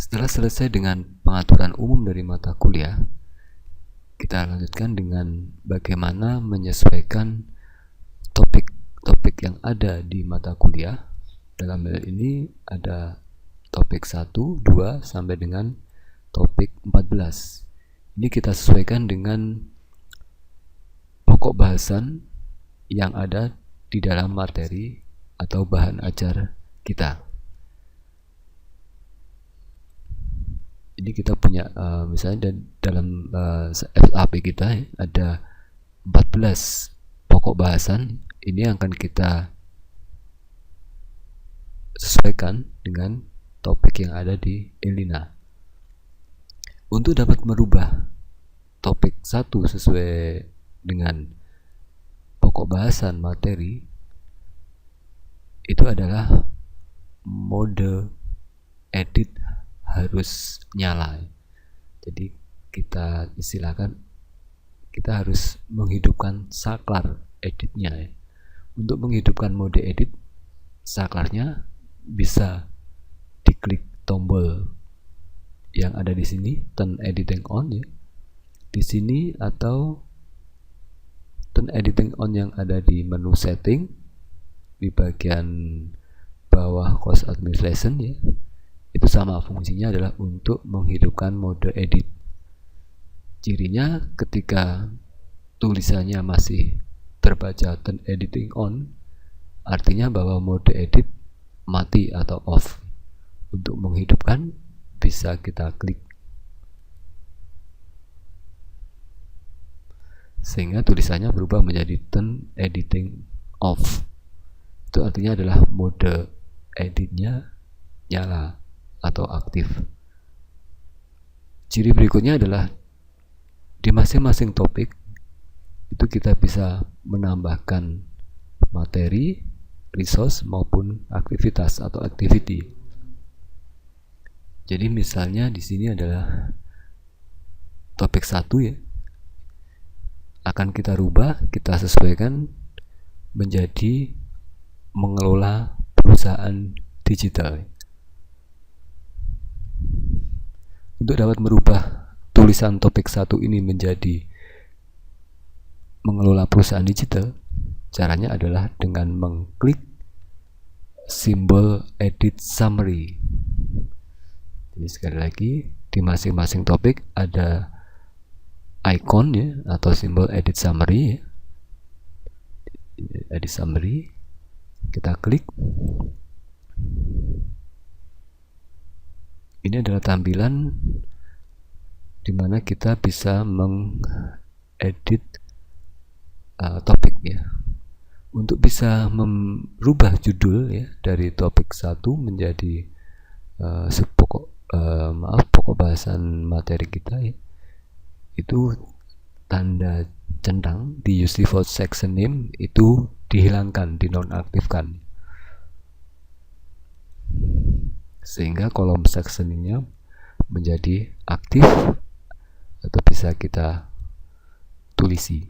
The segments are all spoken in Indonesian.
Setelah selesai dengan pengaturan umum dari mata kuliah, kita lanjutkan dengan bagaimana menyesuaikan topik-topik yang ada di mata kuliah. Dalam hal ini ada topik 1, 2, sampai dengan topik 14. Ini kita sesuaikan dengan pokok bahasan yang ada di dalam materi atau bahan ajar kita. Ini kita punya misalnya dalam SAP kita ada 14 pokok bahasan. Ini akan kita sesuaikan dengan topik yang ada di Elina. Untuk dapat merubah topik 1 sesuai dengan pokok bahasan materi, itu adalah mode edit harus nyala. Jadi kita istilahkan kita harus menghidupkan saklar editnya. Untuk menghidupkan mode edit, saklarnya bisa diklik tombol yang ada di sini, turn editing on ya, di sini, atau turn editing on yang ada di menu setting di bagian bawah course administration ya. Itu sama, fungsinya adalah untuk menghidupkan mode edit. Cirinya ketika tulisannya masih terbaca turn editing on, artinya bahwa mode edit mati atau off. Untuk menghidupkan bisa kita klik sehingga tulisannya berubah menjadi turn editing off. Itu artinya adalah mode editnya nyala atau aktif. Ciri berikutnya adalah di masing-masing topik itu kita bisa menambahkan materi, resource maupun aktivitas atau activity. Jadi misalnya di sini adalah topik 1 ya. Akan kita rubah, kita sesuaikan menjadi mengelola perusahaan digital. Untuk dapat merubah tulisan topik 1 ini menjadi mengelola perusahaan digital, caranya adalah dengan mengklik simbol edit summary. Jadi sekali lagi, di masing-masing topik ada icon ya, atau simbol edit summary ya. Edit summary, kita klik. Ini adalah tampilan di mana kita bisa mengedit topik ya. Untuk bisa merubah judul ya dari topik 1 menjadi pokok bahasan materi kita ya, itu tanda centang di use default section name itu dihilangkan, dinonaktifkan, sehingga kolom sectioningnya menjadi aktif atau bisa kita tulisi.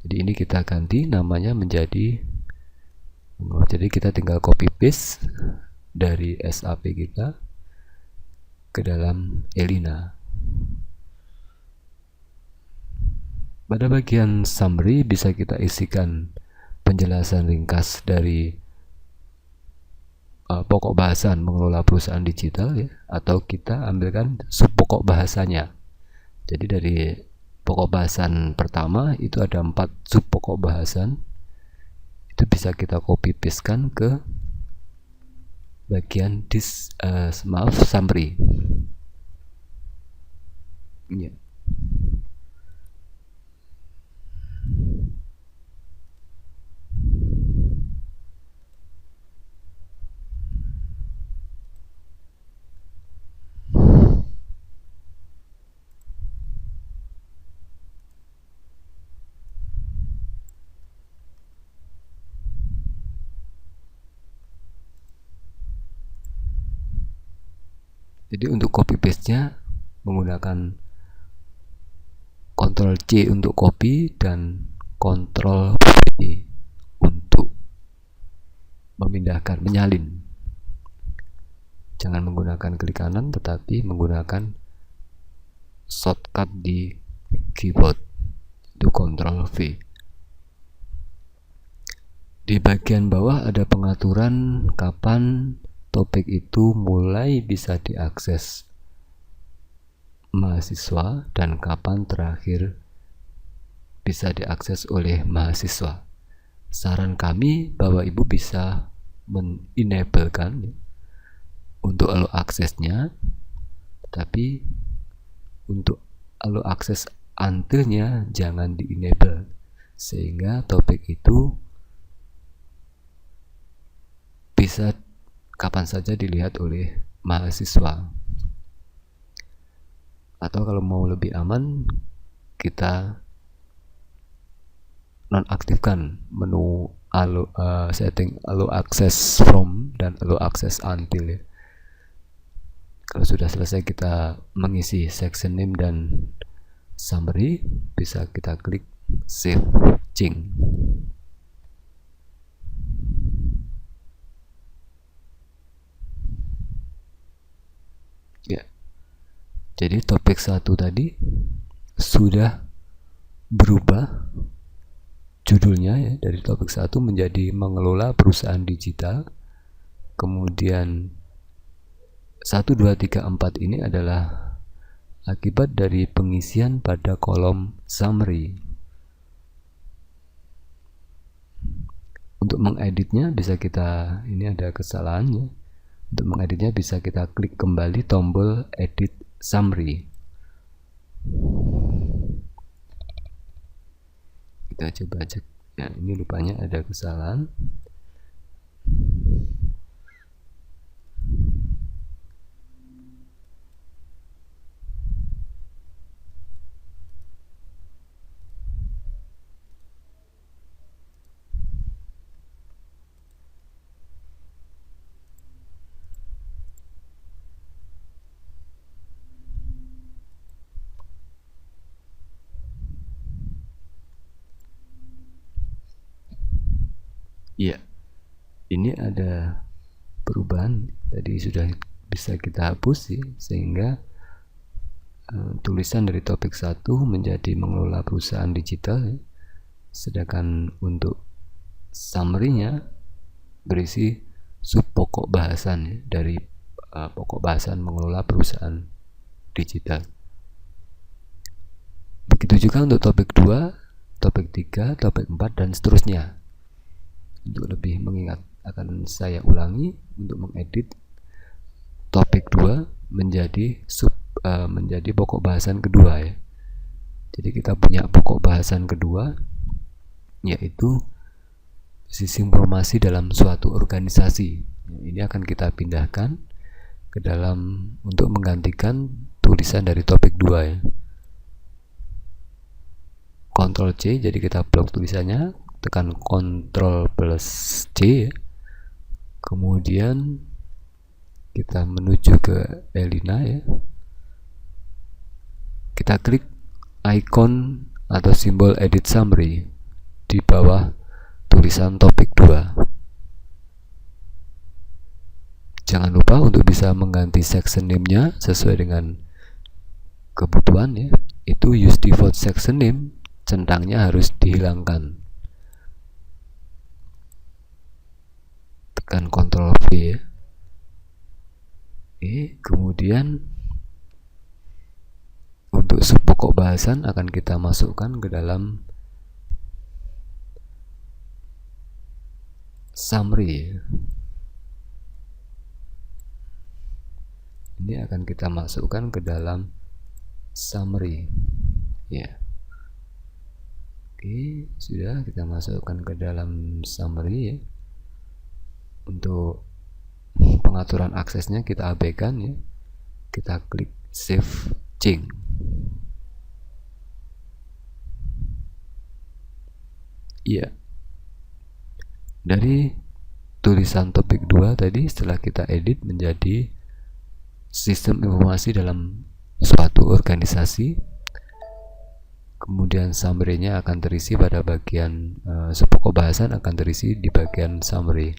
Jadi ini kita ganti namanya menjadi, jadi kita tinggal copy paste dari SAP kita ke dalam Elina. Pada bagian summary bisa kita isikan penjelasan ringkas dari pokok bahasan mengelola perusahaan digital ya, atau kita ambilkan sub pokok bahasanya. Jadi dari pokok bahasan pertama itu ada 4 sub pokok bahasan, itu bisa kita copy paste kan ke bagian summary ya. Jadi untuk copy paste-nya menggunakan Ctrl C untuk copy dan Ctrl V untuk memindahkan, menyalin. Jangan menggunakan klik kanan, tetapi menggunakan shortcut di keyboard, itu Ctrl V. Di bagian bawah ada pengaturan kapan topik itu mulai bisa diakses mahasiswa dan kapan terakhir bisa diakses oleh mahasiswa. Saran kami bahwa Ibu bisa men-enablekan untuk allow aksesnya, tapi untuk allow akses until-nya jangan di-enable, sehingga topik itu bisa kapan saja dilihat oleh mahasiswa. Atau kalau mau lebih aman, kita nonaktifkan menu setting allow access from dan allow access until ya. Kalau sudah selesai kita mengisi section name dan summary, bisa kita klik save change. Ya. Jadi topik 1 tadi sudah berubah judulnya ya, dari topik 1 menjadi mengelola perusahaan digital. Kemudian 1, 2, 3, 4 ini adalah akibat dari pengisian pada kolom summary. Untuk mengeditnya bisa kita, ini ada kesalahannya. Untuk mengeditnya bisa kita klik kembali tombol edit summary. Kita coba cek. Ya, ini rupanya ada kesalahan. Iya, ini ada perubahan. Tadi sudah bisa kita hapus sih, sehingga tulisan dari topik 1 menjadi mengelola perusahaan digital ya. Sedangkan untuk summary-nya berisi sub pokok bahasan ya, dari pokok bahasan mengelola perusahaan digital. Begitu juga untuk topik 2, topik 3, topik 4 dan seterusnya. Untuk lebih mengingat, akan saya ulangi untuk mengedit topik 2 menjadi menjadi pokok bahasan kedua ya. Jadi kita punya pokok bahasan kedua, yaitu sisi informasi dalam suatu organisasi. Ini akan kita pindahkan ke dalam untuk menggantikan tulisan dari topik 2 ya. Ctrl C, jadi kita blok tulisannya, tekan Ctrl plus C ya. Kemudian kita menuju ke Elina ya. Kita klik icon atau simbol edit summary di bawah tulisan topik 2. Jangan lupa untuk bisa mengganti section name-nya sesuai dengan kebutuhan ya. Itu use default section name, centangnya harus dihilangkan. Tekan Ctrl V ya. Kemudian untuk sub pokok bahasan akan kita masukkan ke dalam summary. Ini akan kita masukkan ke dalam summary ya. Oke, sudah kita masukkan ke dalam summary ya. Untuk pengaturan aksesnya kita abaikan ya. Kita klik save change. Iya. Dari tulisan topik 2 tadi setelah kita edit menjadi sistem informasi dalam suatu organisasi, kemudian summary-nya akan terisi pada bagian pokok bahasan akan terisi di bagian summary.